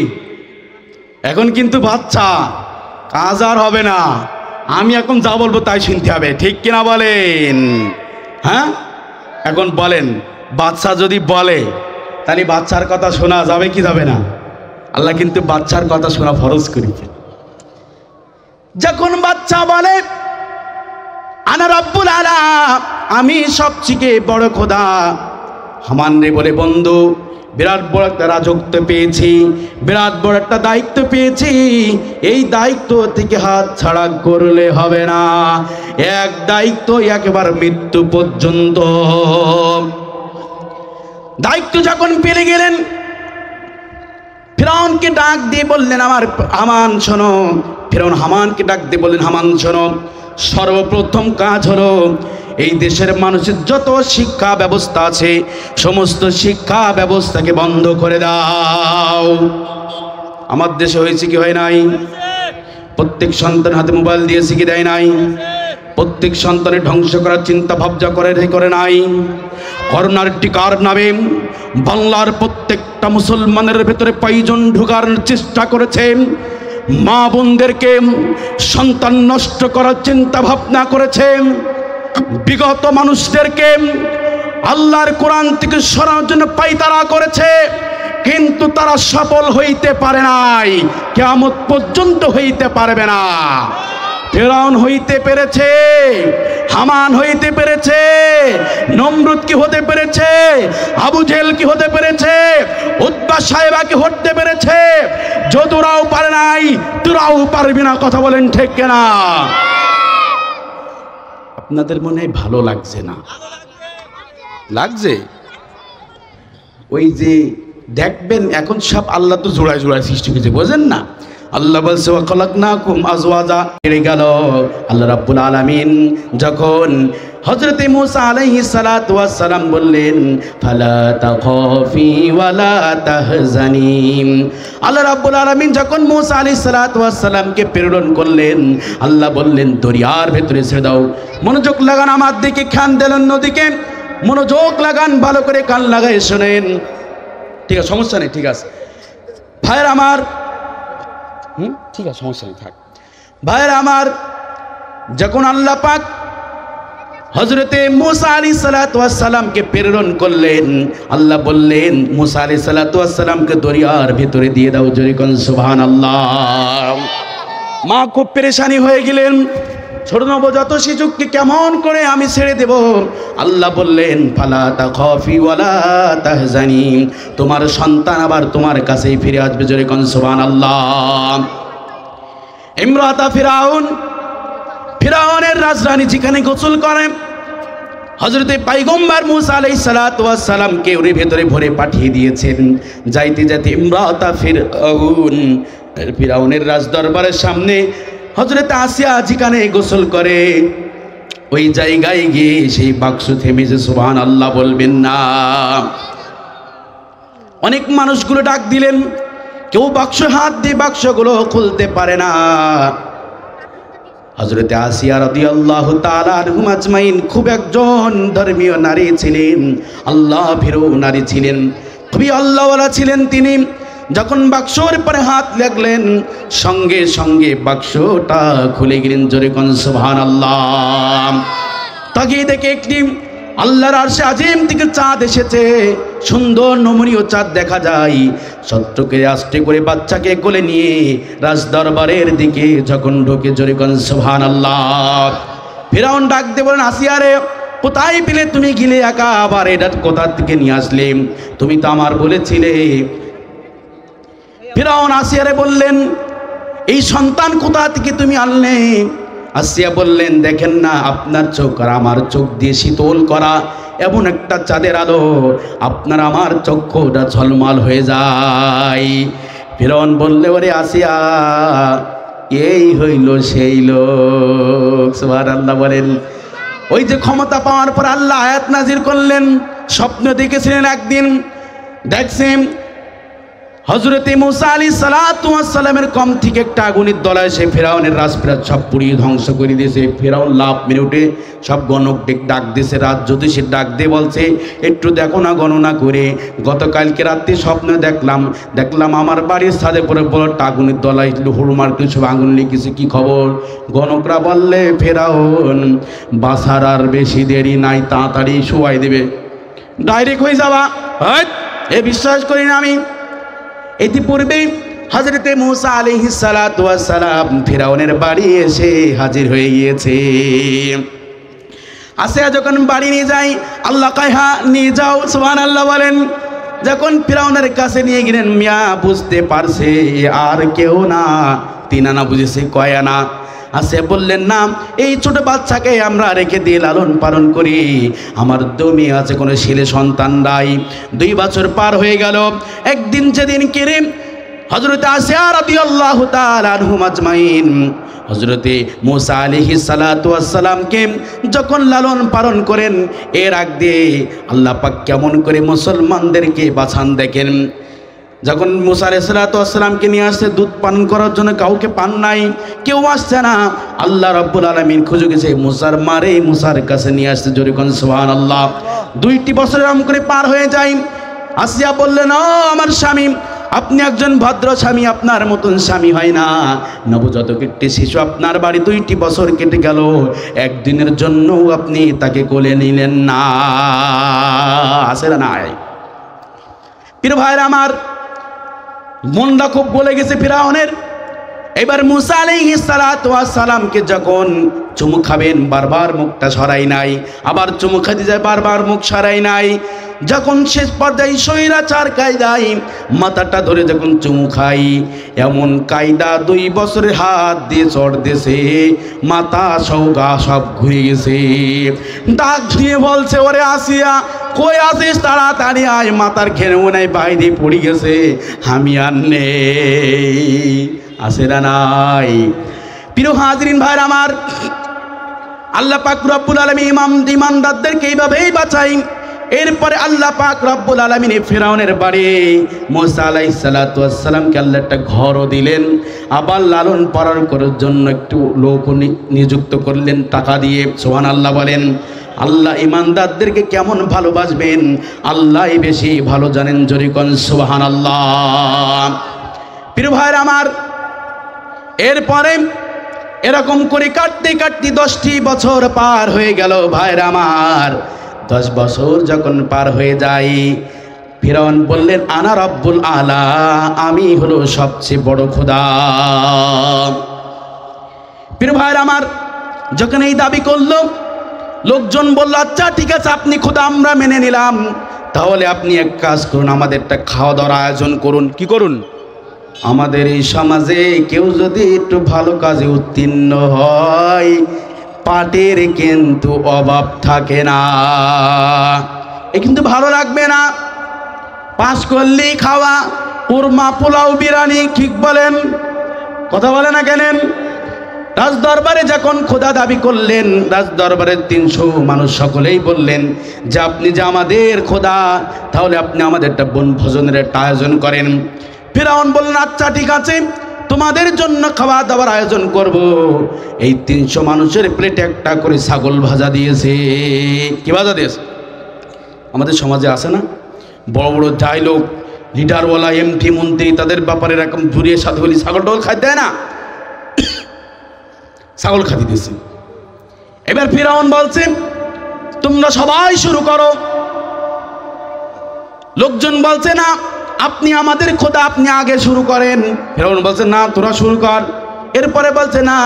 এখন কিন্তু বাচ্চা, কাজ আর হবে না। আমি এখন যা বলবো তাই শুনতে হবে, ঠিক কিনা বলেন? হ্যাঁ এখন বলেন, বাচ্চা যদি বলে তাহলে বাচ্চার কথা শোনা যাবে কি যাবে না? আল্লাহ কিন্তু বাচ্চার কথা শোনা ফরজ করেছে। যখন বাচ্চা বলে আনা রব্বুল আলা, আমি সবচেয়ে বড় খোদা, হামান রে বলে বন্ধু বিরাট বড় একটা রাজত্ব পেয়েছি, বিরাট বড় একটা দায়িত্ব পেয়েছি, এই দায়িত্ব থেকে হাত ছাড়া করলে হবে না। এক দায়িত্ব একেবারে মৃত্যু পর্যন্ত। দায়িত্ব যখন পেয়ে গেলেন, ফিরআউনকে ডাক দিয়ে বললেন আমার হামান শোনো। ফিরআউন হামানকে ডাক দিয়ে বললেন হামান শোনো, সর্বপ্রথম কাজ হলো এই দেশের মানুষের যত শিক্ষা ব্যবস্থা আছে সমস্ত শিক্ষা ব্যবস্থাকে বন্ধ করে দাও। আমার দেশে হয়েছে কি হয় নাই? প্রত্যেক সন্তান হাতে মোবাইল দিয়েছে কি দেয় নাই? প্রত্যেক সন্তানের ধ্বংস করার চিন্তা ভাবনা করে নাই? করোনার টিকার নামে বাংলার প্রত্যেকটা মুসলমানের ভেতরে পয়জন ঢোকার চেষ্টা করেছে। মা বোনদেরকে সন্তান নষ্ট করার চিন্তা ভাবনা করেছে। বিগত মানুষদেরকে আল্লাহর কোরআন থেকে সরানোর জন্য পায়তারা করেছে, কিন্তু তারা সফল হইতে পারে নাই, কিয়ামত পর্যন্ত হইতে পারবে না। ফিরআউন হইতে পেরেছে, হামান হইতে পেরেছে, নমরুদ কি হতে পেরেছে, আবু জেহেল কি হতে পেরেছে, উতবা সাহেবা কি হতে পেরেছে। যদুরাও পারে নাই, তোরাও পারবি না। কথা বলেন ঠিক কিনা? আপনাদের মনে হয় ভালো লাগছে না? লাগছে? ওই যে দেখবেন এখন সব আল্লাহ তো জোড়ায় জোড়ায় সৃষ্টি করেছে, বোঝেন না? আল্লাহ বলছে ওয়া খালাকনাকুম আজওয়াজা। এর গেল আল্লাহ রাব্বুল আলামিন যখন হযরতে মূসা আলাইহিস সালাতু ওয়াস সালাম বললেন ফালা তাখাফি ওয়ালা তাহজানি, আল্লাহ রাব্বুল আলামিন যখন মূসা আলাইহিস সালাতু ওয়াস সালামকে প্রেরণ করলেন, আল্লাহ বললেন দরিয়ার ভেতরে ছেড়ে দাও। মনোযোগ লাগান, আমার দিকে কান দেন, অন্যদিকে মনোযোগ লাগান, ভালো করে কান লাগাই শুনেন। ঠিক আছে, সমস্যা নেই, ঠিক আছে ভাইয়ের আমার, ঠিক আছে সমস্যা নেই, থাক ভাইয়ের আমার। যখন আল্লাহ পাক হযরতে মূসা আলাইহিস সালাতু ওয়াস সালামকে প্রেরণ করলেন, আল্লাহ বললেন মূসা আলাইহিস সালাতু ওয়াস সালামকে দরিয়ার ভিতরে দিয়ে দাও। জোরে কোন সুবহানাল্লাহ। মা খুব পেরেশানি হয়ে গেলেন, ছোট নবজাত শিশুকে কেমন করে আমি ছেড়ে দেব? আল্লাহ বললেন ফালা তাখাফি ওয়ালা তাহজানি, তোমার সন্তান আবার তোমার কাছেই ফিরে আসবে। জোরে কোন সুবহানাল্লাহ। ইমরাতা ফিরাউন, ফিরাউনের রাজরানী যেখানে গোসল করে, হযরতে পয়গম্বর মূসা আলাইহিস সালাতু ওয়াস সালামকে ওর ভেতরে ভরে পাঠিয়ে দিয়েছেন। যাইতে যাইতে ইমরাতা ফিরাউনের রাজদরবারের সামনে হযরতে আসিয়া যেখানে গোসল করে ওই জায়গায় গিয়ে সেই বাক্স থেমেছে। সুবহানাল্লাহ বলবেন না? অনেক মানুষগুলো ডাক দিলেন, কেউ বাক্স হাত দিয়ে বাক্সগুলো খুলতে পারে না। হযরতে আসিয়া রাদিয়াল্লাহু তাআলা আনহুম আজমাইন খুব একজন ধর্মীয় নারী ছিলেন, আল্লাহ ভীরু নারী ছিলেন, খুবই আল্লাহওয়ালা ছিলেন। তিনি যখন বাক্সর পরে হাত লাগলেন, সঙ্গে সঙ্গে বাক্সটা খুলে গেলেন। জোরে কোন সুবহানাল্লাহ। তাকিয়ে দেখে একটি আল্লাহর আরশে আজিম থেকে চাঁদ এসেছে, সুন্দর নমনীয় চাঁদ দেখা যায়। শত্রুকে আস্তে করে বাচ্চাকে কোলে নিয়ে রাজদরবারের দিকে যখন ঢোকে, জোরে কোন সুবহানাল্লাহ। ফিরাউন ডাক দিয়ে বলেন আসিয়া রে, কোথায় পেলে তুমি গিলে একা? আবার এটা কোথা থেকে নিয়ে আসলে? তুমি তো আমার বলেছিলে। ফিরাউন আসিয়ারে বললেন এই সন্তান কোথা থেকে তুমি আনলে? আসিয়া বললেন দেখেন না, আপনার চোখ আর আমার চোখ দিয়ে শীতল করা এমন একটা চাঁদের আলো, আপনার আমার চক্ষুটা ঝলমল হয়ে যায়। ফিরাউন বললে ওরে আসিয়া, এই হইল সেই লোক। সুবহানাল্লাহ বলেন। ওই যে ক্ষমতা পাওয়ার পর আল্লাহ আয়াত নাজির করলেন। স্বপ্ন দেখেছিলেন একদিন, দেখছেন হযরতে মূসা আলাইহিস সালাতু ওয়াস সালামের কম থেকে একটা আগুনের দলা এসে ফিরাউনের রাজপ্রাসাদ সব পুড়িয়ে ধ্বংস করে দিয়েছে। ফিরাউন লাভ মেরে উঠে সব গণক ডাক দিয়েছে, রাজ জ্যোতিষীর ডাক দিয়ে বলছে একটু দেখো না গণনা করে, গতকালকে রাত্রে স্বপ্নে দেখলাম আমার বাড়ির ছাদে পরে বড় একটা আগুনের দলা এসেছিল, হুড়মার কিছু আগুন লেগেছে, কি খবর? গণকরা বললে ফিরাউন বাসার আর বেশি দেরি নাই, তাড়াতাড়ি শোয়াই দেবে, ডাইরেক্ট হয়ে যাওয়া। এ বিশ্বাস করি না আমি। ইতিপূর্বে হযরতে মূসা আলাইহিস সালাতু ওয়াস সালাম ফিরাউনের বাড়ি এসে হাজির হয়ে গিয়েছে। আসিয়া যখন বাড়ি নিয়ে যায়, আল্লাহ কয় হ্যাঁ নিয়ে যাও। সুবহানাল্লাহ বলেন। যখন ফিরাউনের কাছে নিয়ে গেলেন, মিয়া বুঝতে পারছে আর কেউ না, 3 আনা বুঝেছে, কয় আনা? আসিয়া বললেন না, এই ছোট বাচ্চাকে আমরা রেখে দিয়ে লালন পালন করি, আমার দমে আছে, কোনো ছেলে সন্তান নাই। 2 বছর পার হয়ে গেল। একদিন যেদিন কেড়ে হযরতে আসিয়া রাদিয়াল্লাহু তাআলা আনহুম আজমাইন হযরতে মুসা আলাইহিস সালাতু ওয়াস সালামকে যখন লালন পালন করেন, এর আগ দিয়ে আল্লাহ পাক কেমন করে মুসলমানদেরকে বাঁচান দেখেন। যখন মুসা আলাইহিস সালাতু ওয়াস সালামকে নিয়ে আসছে দুধ পান করার জন্য, কাউকে পান নাই, কেউ আসছে না। আল্লাহ রাব্বুল আলামিন খুঁজে গেছে মুসার মারে, মুসার কাছে নিয়ে আসছে। জোরে কোন সুবহানাল্লাহ। 2টি বছর এরকম করে পার হয়ে যায়। আসিয়া বললেন, ও আমার স্বামী, আপনি একজন ভদ্র স্বামী, আপনার মতন স্বামী হয় না। নবজাতক একটি শিশু আপনার বাড়ি, 2টি বছর কেটে গেল, একদিনের জন্য আপনি তাকে কোলে নিলেন না। আছে না নাই? প্রিয় ভাইরা আমার, মনটা খুব বলে গেছে ফিরাউনের। এবার মুসা আলাইহিস সালাতু ওয়াস সালামকে যখন চুমু খাবেন, বারবার মুখটা সরাই নাই, আবার চুমু খাইতে যায়, বারবার মুখ সরাই নাই। যখন শেষ পর্যায়ে স্বৈরাচার কায়দায় মাথাটা ধরে যখন চুমু খাই, এমন কায়দা 2 বছরের হাত দিয়ে চড় দিয়েছে, মাথা সৌগা সব ঘুরে গেছে। ডাক দিয়ে বলছে, ওরে আসিয়া কই আসিস, তাড়াতাড়ি আয়, মাথার ঘেরেও নাই, বাইরে পড়ে গেছে, আমি আর নেই। আসে না নাই? প্রিয় হাজরিন ভাইরা আমার, আল্লাহ পাক রব্বুল আলামিন ইমানদারদেরকে এইভাবেই বাঁচাই। এরপরে আল্লাহ পাক রব্বুল আলামিন ফিরাউনের বাড়ি মুসা আলাইহিস সালাতু ওয়াস সালামকে আল্লাহ একটা ঘরও দিলেন, আবার লালন পালন করার জন্য একটু লোক নিযুক্ত করলেন টাকা দিয়ে। সুবহানাল্লাহ বলেন। আল্লাহ ইমানদারদেরকে কেমন ভালোবাসবেন আল্লাহই বেশি ভালো জানেন। জোরে কোন সুবহানাল্লাহ। প্রিয় ভাইরা আমার, এরপরে এরকম করে কাটতে কাটতে 10টি বছর পার হয়ে গেল। ভাইরা আমার, 10 বছর যখন পার হয়ে যায়, ফিরাউন বললেন, আনা রব্বুল আলা, আমি হলো সবচেয়ে বড় খোদা। প্রিয় ভাইরা আমার, যখন এই দাবি করলো, লোকজন বলল, আচ্ছা ঠিক আছে, আপনি খোদা আমরা মেনে নিলাম, তাহলে আপনি এক কাজ করুন, আমাদের একটা খাওয়া দাওয়ার আয়োজন করুন। কি করুন? আমাদের এই সমাজে কেউ যদি একটু ভালো কাজে উত্তীর্ণ হয়, পাটের কিন্তু অভাব থাকে না। এ কিন্তু ভালো লাগবে না, পাস করলেই খাওয়া, কুরমা, পোলাও, বিরিয়ানি, ঠিক বলেন? কথা বলে না কেন? রাজ দরবারে যখন খোদা দাবি করলেন, রাজ দরবারের 300 মানুষ সকলেই বললেন যে আপনি যে আমাদের খোদা, তাহলে আপনি আমাদের একটা বনভোজনের একটা আয়োজন করেন। ফিরাউন বললেন, আচ্ছা ঠিক আছে, তোমাদের জন্য খাওয়া দাওয়ার আয়োজন করব। এই 300 মানুষের প্লেটে একটা করে ছাগল ভাজা দিয়েছে। কি ভাজা দিয়েছে? আমাদের সমাজে আছে না, বড় বড় যাই লোক, লিডারওয়ালা, এমপি, মন্ত্রী, তাদের ব্যাপারে এরকম জুড়িয়ে সাথে বলি ছাগল টাগল খাইতে দেয় না, ছাগল খাইতে দিয়েছে। এবার ফিরাউন বলছে, তোমরা সবাই শুরু করো। লোকজন বলছে, না, আপনি আমাদের খোদা, আপনি আগে শুরু করেন। ফিরাউন বলছে, না, তোরা শুরু কর। এরপরে বলছে, না,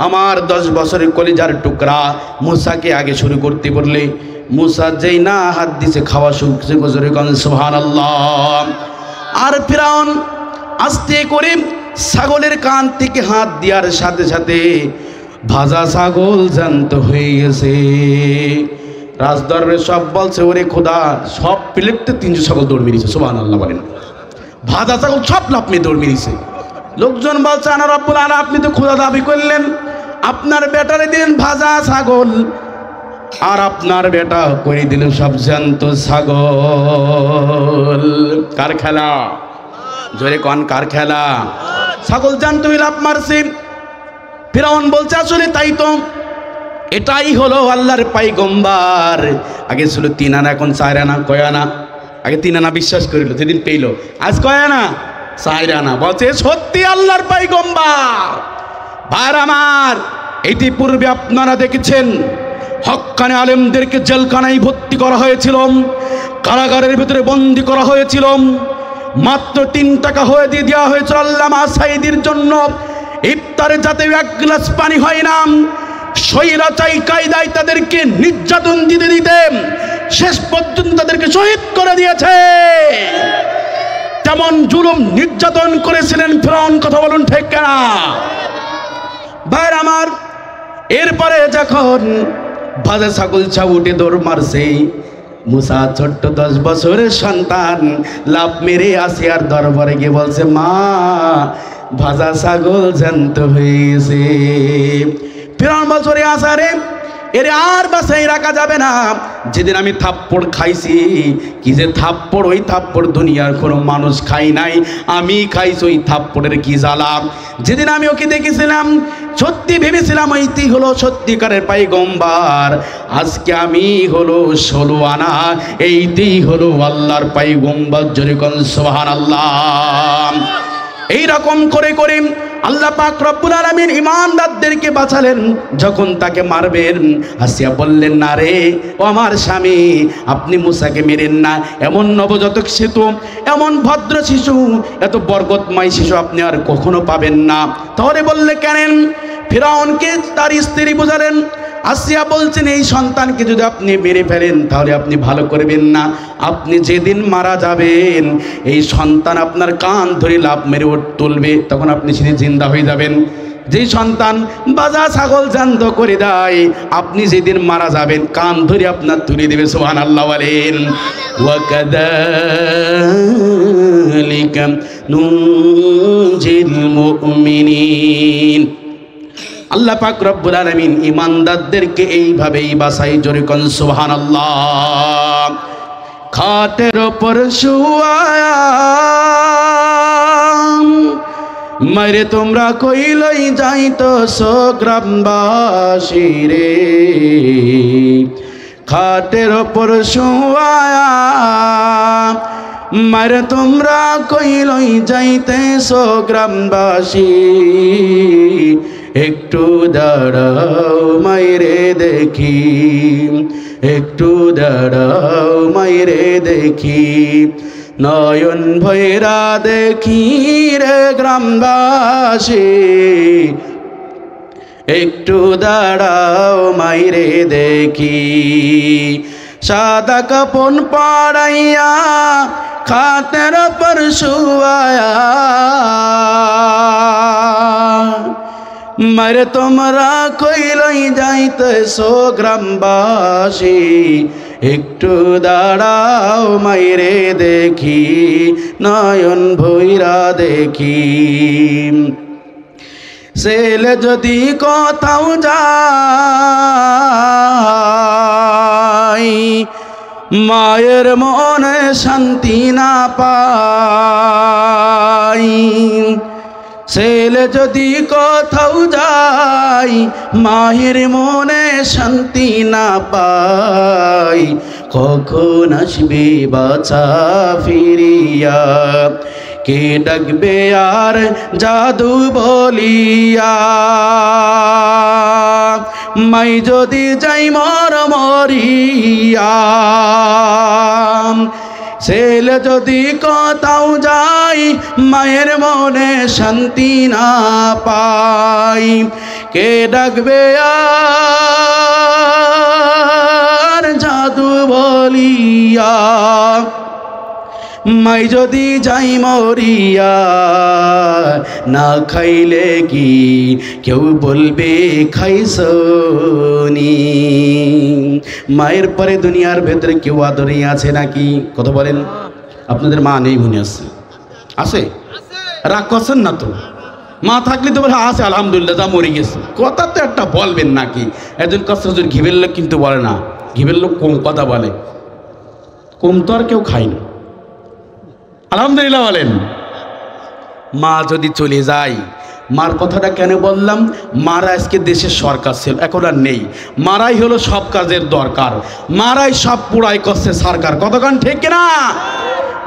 আমার 10 বছরের কলিজার টুকরা মুসাকে আগে শুরু করতে বললে, মুসা যেই না হাত দিছে, খাওয়া শুরু করে। সুবহানাল্লাহ। আর ফিরাউন আস্তে করে ছাগলের কান থেকে হাত দেওয়ার সাথে সাথে ভাজা ছাগল জ্যান্ত হয়ে গেছে। রাজদরবারে সব বলছে, ওরে খোদা, সব প্লেটে 300 ছাগল দৌড় মেরেছে। সুবহানাল্লাহ বলেন। ভাজা ছাগল সব লাফিয়ে দৌড় মেরেছে। লোকজন বলছে, আনা রব্বুল আলা, আপনি তো খোদা দাবি করলেন, আপনার বেটারে দিলেন ভাজা ছাগল, আর আপনার বেটা করে দিল সব জ্যান্ত ছাগল। কার খেলা? জোরে কোন, কার খেলা? ছাগল জ্যান্ত হয়ে লাফ মারছে। ফিরাউন বলছে, আসলে তাই তো, এটাই হলো আল্লাহর পয়গম্বর। আগে ছিল 3 আনা, এখন 4 আনা। কয় আনা? আগে 3 আনা বিশ্বাস করিল, যেদিন পেইল। আজ কয় আনা? 4 আনা। বলছে সত্যি আল্লাহর পয়গম্বর। ভাইরা আমার, ইতিপূর্বে আপনারা দেখেছেন হক্কানি আলেমদেরকে জেলখানায় ভর্তি করা হয়েছিল, কারাগারের ভিতরে বন্দী করা হয়েছিল। মাত্র 3 টাকা হয়ে দিয়ে দেওয়া হয়েছিল আল্লামা সাঈদীর জন্য। ইফতারে যাতে 1 গ্লাস পানি হয় না, স্বৈরাচারী কায়দায় তাদেরকে নির্যাতন দিতে দিতে শেষ পর্যন্ত তাদেরকে শহীদ করে দিয়েছে। তেমন জুলুম নির্যাতন করেছিলেন ফিরআউন। কথা বলুন ঠিক কিনা? ভাইরা আমার, এরপরে যখন ভাজা ছাগল উঠে দৌড় মারছে, মুসা ছোট্ট 10 বছরের সন্তান লাফ মেরে আসিয়ার দরবারে গিয়ে বলছে, মা ভাজা ছাগল জ্যান্ত হয়েছে। ফিরআউন বছরে আসারে এর আর বাসায় রাখা যাবে না। যেদিন আমি থাপ্পড় খাইছি, কি যে থাপ্পড়, ওই থাপ্পড় দুনিয়ার কোনো মানুষ খাই নাই, আমি খাইছি ওই থাপ্পড়ের কি জ্বালা। যেদিন আমি ওকে দেখেছিলাম সত্যি ভেবেছিলাম এইটি হলো সত্যিকারের পয়গম্বর, আজকে আমি হলো 16 আনা, এইটি হলো আল্লাহর পয়গম্বর। জোরে কোন সুবহানাল্লাহ। এই রকম করে করে আল্লাহ পাক রব্বুল আলামিন ঈমানদারদেরকে বাঁচালেন। যখন তাকে মারবেন, আসিয়া বললেন, না রে ও আমার স্বামী, আপনি মুসাকে মেরেন না। এমন নবজাতক শিশু, এমন ভদ্র শিশু, এত বরকতময় শিশু আপনি আর কখনো পাবেন না। তাহলে বললে কেন? ফিরআউনকে তার স্ত্রী বোঝালেন। আসিয়া বলছেন, এই সন্তানকে যদি আপনি মেরে ফেলেন তাহলে আপনি ভালো করবেন না। আপনি যেদিন মারা যাবেন এই সন্তান আপনার কান ধরে লাফ মেরে তুলবে, তখন আপনি সেদিন জিন্দা হয়ে যাবেন। যেই সন্তান বাজা ছাগল জ্যান্ত করে দেয়, আপনি যেদিন মারা যাবেন কান ধরে আপনার তুলে দেবে। সুবহানাল্লাহ বলেন। ওয়াকাযালিকা নুনজিল মুমিনিন। আল্লাহ পাক রব্বুল আলামিন ঈমানদারদেরকে এইভাবেই বাঁচাই। জোরে কোন সুবহানাল্লাহ। খাটের ওপর শুয়া মারে তোমরা কইলই যাইতো গ্রামবাসী রে, খাটের ওপর শুয়া মারে তোমরা কইলই যাইতেছো গ্রামবাসী, একটু দাঁড়াও মাইরে দেখি, একটু দাঁড়াও মাইরে দেখি, নয়ন ভৈরা দেখি রে গ্রামবাসী, একটু দাঁড়াও মাইরে দেখি। সাদা কাপন পরাইয়া খাটের ওপর শুয়ায়া মারে তোমরা কইলই যাইতেছো গ্রামবাসী, একটু দাঁড়াও মাইরে দেখি, নয়ন ভৈরা দেখি। ছেলে যদি কোথাও যায় মায়ের মনে শান্তি না পাই, ছেলে যদি কোথাও যায় মায়ের মনে শান্তি না পাই, কখন আসবে বাছা ফিরিয়া, কে ডাকবে আর জাদু বলিয়া, মাই যদি যাই মর মরিয়া, ছেলে যদি কোথাও যাই মায়ের মনে শান্তি না পাই, কে ডাকবে আর জাদু বলিয়া, মাই যদি যাই মরিয়া, না খাইলে কি কেউ বলবে খাইছনি। মায়ের পরে দুনিয়ার ভেতরে কেউ আদরে আছে নাকি? কথা বলেন। আপনাদের মা নেই মনে আছে? আছে? রাগ করছেন না তো? মা থাকলে তো বলে আছে আলহামদুলিল্লাহ, যা মরে গেছে। কথা তো একটা বলবেন নাকি? একজন কষ্ট ঘিবের লোক কিন্তু বলে না, ঘিবের লোক কম কথা বলে, কম তো আর কেউ খায় না। আলহামদুলিল্লাহ বলেন। মা যদি চলে যায়, মার কথাটা কেন বললাম? মারা আজকে দেশের সরকার ছিল, এখন আর নেই। মারাই হলো সব কাজের দরকার, মারাই সব পুরাই করছে সরকার। কতক্ষণ ঠিক কিনা?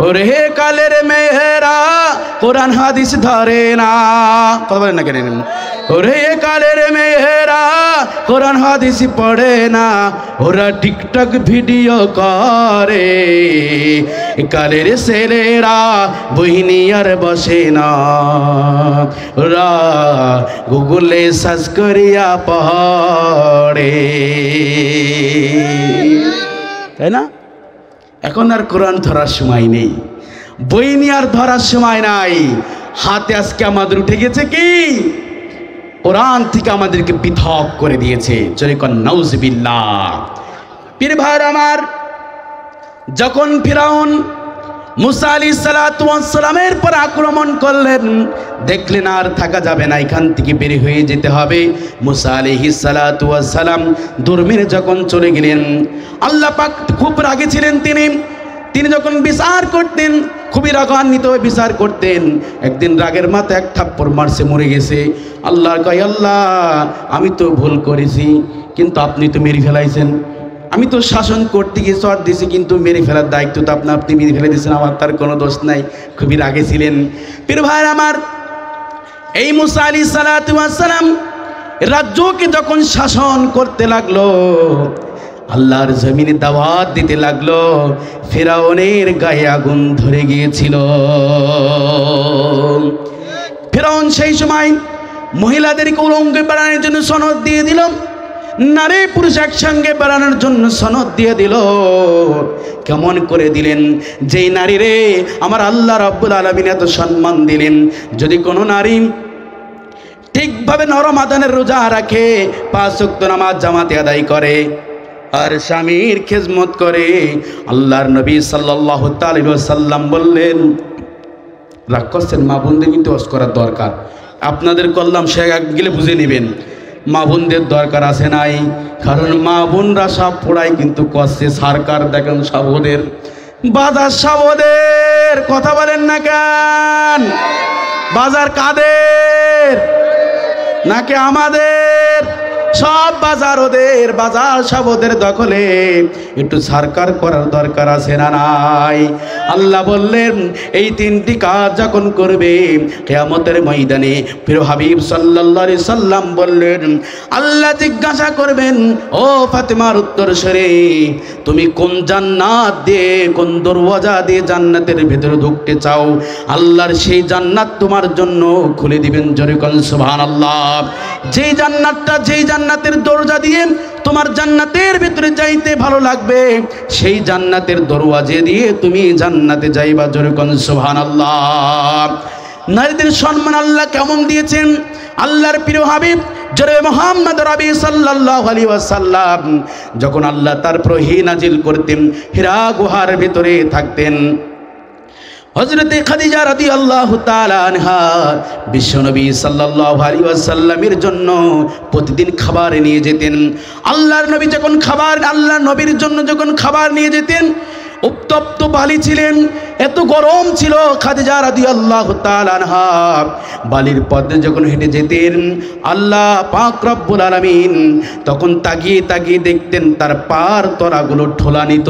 ওরে কালের মেয়েরা কোরআন হাদিস ধরে না, কথা বলেন না কেন? ওরে কালের মেয়েরা কোরআন হাদিস পড়ে না, ওরা টিকটক ভিডিও করে। কালের ছেলেরা বহিনী আর বসে না, ওরা গুগলে সার্চ করিয়া পড়ে, তাই না? এখন আর কোরআন ধরার সময় নেই, বই নিয়ে আর ধরার সময় নাই। হাতে আজকে আমাদের উঠে গেছে কি? কোরআন থেকে আমাদেরকে পৃথক করে দিয়েছে। জোরে কোন নাউজুবিল্লাহ। পীর ভাইরা আমার, যখন ফিরাউন মুসা আলাইহিস সালাতু ওয়াস সালামের পর আক্রমণ করলেন, দেখলেন আর থাকা যাবে না, এখান থেকে বের হয়ে যেতে হবে। মুসা আলাইহিস সালাতু ওয়াস সালাম দুর্মিনে যখন চলে গেলেন, আল্লাহ পাক খুব রাগে ছিলেন। তিনি যখন বিচার করতেন খুবই রাগান্বিত হয়ে বিচার করতেন। একদিন রাগের মাথায় এক থাপ্পড় মারছে, মরে গেছে। আল্লাহ কয়, আল্লাহ আমি তো ভুল করেছি, কিন্তু আপনি তো মেরে ফেলাইছেন। আমি তো শাসন করতে গিয়ে চট দিয়েছি, কিন্তু মেরে ফেলার দায়িত্ব তো আপনি মেরে ফেলে দিয়েছেন, আমার তার কোনো দোষ নাই। খুবই রাগে ছিলেন। প্রিয় ভাইরা আমার, এই মুসা আলাইহিস সালাতু ওয়াস সালাম রাজ্যকে যখন শাসন করতে লাগলো, আল্লাহর জমিনে দাওয়াত দিতে লাগলো, ফিরাউনের গায়ে আগুন ধরে গিয়েছিল। ফিরাউন সেই সময় মহিলাদেরকে উলঙ্গ বাড়ানোর জন্য সনদ দিয়ে দিল, নারী পুরুষ একসঙ্গে বেড়ানোর জন্য সনদ দিয়ে দিল। কেমন করে দিলেন? যেই নারী রে আমার আল্লাহ রাব্বুল আলামিন এত সম্মান দিলেন, যদি কোনো নারী ঠিকভাবে নরম আদানের রোজা রাখে, 5 ওয়াক্ত নামাজ জামাতে আদায় করে, আর স্বামীর খেজমত করে, আল্লাহর নবী সাল্লাল্লাহু তাআলা আলাইহি ওয়াসাল্লাম বললেন, রাগ করছেন মা বোনদের কিন্তু ওয়াজ করার দরকার। আপনাদের করলাম, সে গেলে বুঝে নেবেন মা বোনদের দরকার আছে নাই। কারণ মা বোনরা সব পড়াই কিন্তু করছে সরকার। দেখেন সাবদের বাজার, সাবদের কথা বলেন না কেন? বাজার কাদের নাকি আমাদের? সব বাজার ওদের, বাজার সব ওদের দখলে। একটু সরকার করার দরকার আছে না নাই? আল্লাহ বললেন এই 3টি কাজ যখন করবে কিয়ামতের ময়দানে, প্রিয় হাবিব সাল্লাল্লাহু আলাইহি সাল্লাম বললেন, আল্লাহ জিজ্ঞাসা করবেন, ও ফাতেমার উত্তর স্বরে, তুমি কোন জান্নাত দিয়ে, কোন দরওয়াজা দিয়ে জান্নাতের ভেতরে ঢুকতে চাও? আল্লাহর সেই জান্নাত তোমার জন্য খুলে দিবেন। জোরে কোন সুবহানাল্লাহ। যেই জান্নাতটা, যেই জান্নাতের দরজা দিয়ে তোমার জান্নাতের ভিতরে যাইতে ভালো লাগবে, সেই জান্নাতের দরওয়াজা দিয়ে তুমি জান্নাতে যাইবা। জোরে কোন সুবহানাল্লাহ। নারীদের সম্মান আল্লাহ কেমন দিয়েছেন? আল্লাহর প্রিয় হাবিব জনাবে মুহাম্মদ রাবি সাল্লাল্লাহু আলাইহি ওয়াসাল্লাম যখন আল্লাহ তার ওহী নাজিল করতেন, হিরা গুহার ভিতরে থাকতেন, হযরতে খাদিজা রাদিয়াল্লাহু তাআলা আনহা বিশ্বনবী সাল্লাল্লাহু আলাইহি ওয়াসাল্লামের জন্য প্রতিদিন খাবার নিয়ে যেতেন। আল্লাহর নবী যখন আল্লাহর নবীর জন্য যখন খাবার নিয়ে যেতেন, উত্তপ্ত বালি ছিলেন, এত গরম ছিল। খাদিজা রাদিয়াল্লাহু তাআলা আনহা বালির পথে যখন হেঁটে যেতেন, আল্লাহ পাক রব্বুল আলামিন তখন তাকিয়ে তাকিয়ে দেখতেন তার পার তরাগুলো ঠোলা নিত।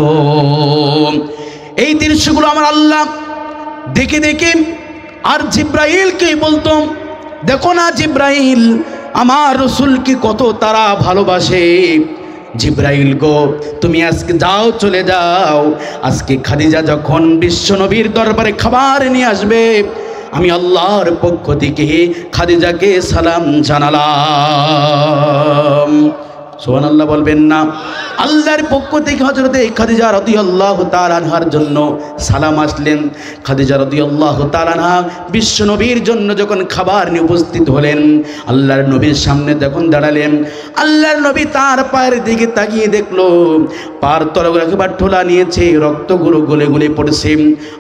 এই দৃশ্যগুলো আমার আল্লাহ দেখে দেখে আর জিব্রাইলকে বলতো, দেখো না জিব্রাইল, আমার রাসূলকে কত তারা ভালোবাসে। জিব্রাইল গো, তুমি আজকে যাও, চলে যাও। আজকে খাদিজা যখন বিশ্বনবীর দরবারে খাবার নিয়ে আসবে, আমি আল্লাহর পক্ষ থেকে খাদিজাকে সালাম জানালাম। সুবহানাল্লাহ বলবেন না? আল্লাহর পক্ষ থেকে হযরতে খাদিজা রাদিয়াল্লাহু তাআলা আনহার জন্য সালাম আসলেন। খাদিজা রাদিয়াল্লাহু তাআলা আনহা বিশ্বনবীর জন্য যখন খাবার নিয়ে উপস্থিত হলেন, আল্লাহর নবীর সামনে যখন দাঁড়ালেন, আল্লাহর নবী তার পায়ের দিকে তাকিয়ে দেখলো পার তরগুলো একেবারে ঠোলা নিয়েছে, রক্তগুলো গলে গলে পড়ছে।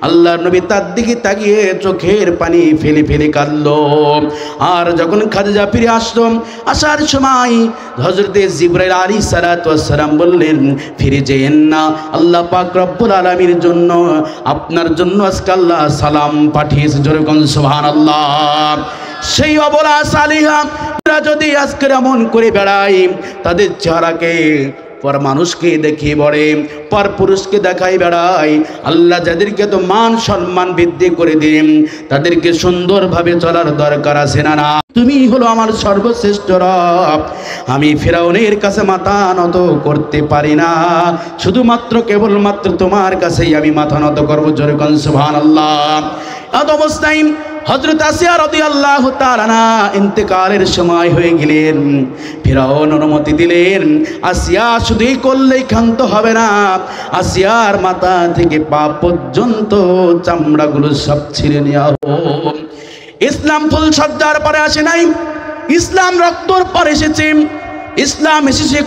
আল্লাহর নবী তার দিকে তাকিয়ে চোখের পানি ফেলে ফেলে কাঁদলো। আর যখন খাদিজা ফিরে আসলো, আসার সময় হযরতে জিবরাইল আলাইহিস সালাতু ওয়াস সালাম বললেন, ফিরে যেয়েন না, আল্লাহ পাক রব্বুল আলামিনের জন্য, আপনার জন্য আজকে আল্লাহ সালাম পাঠিয়েছে। জোরে কোন সুবহানাল্লাহ। সেই অবলা সালিহা যদি আজকে এমন করে বেড়াই, তাদের চেহারাকে পর মানুষকে দেখিয়ে বড়ে, পর পুরুষকে দেখাই বেড়াই, আল্লাহ যাদেরকে তো মান সম্মান বৃদ্ধি করে দিন, তাদেরকে সুন্দরভাবে চলার দরকার আছে না না? তুমি হলো আমার সর্বশ্রেষ্ঠ রব। আমি ফিরাউনের কাছে মাথা নত করতে পারি না, শুধুমাত্র কেবলমাত্র তোমার কাছেই আমি মাথা নত করবো। জোরে কোন সুবহানাল্লাহ। এত অবস্থায় হযরত আসিয়া রাদিয়াল্লাহু তাআলা না ইন্তেকালের সময় হয়ে গেলেন। ফিরাউন অনুমতি দিলেন, আসিয়া শুধুই করলেই ক্ষান্ত হবে না, আসিয়ার মাথা থেকে পা পর্যন্ত চামড়াগুলো সব ছিঁড়ে নেওয়া হোক। ইসলাম ফুল সজ্জার পরে আসে নাই, ইসলাম রক্তর পর এসেছে। ইসলাম এসেছে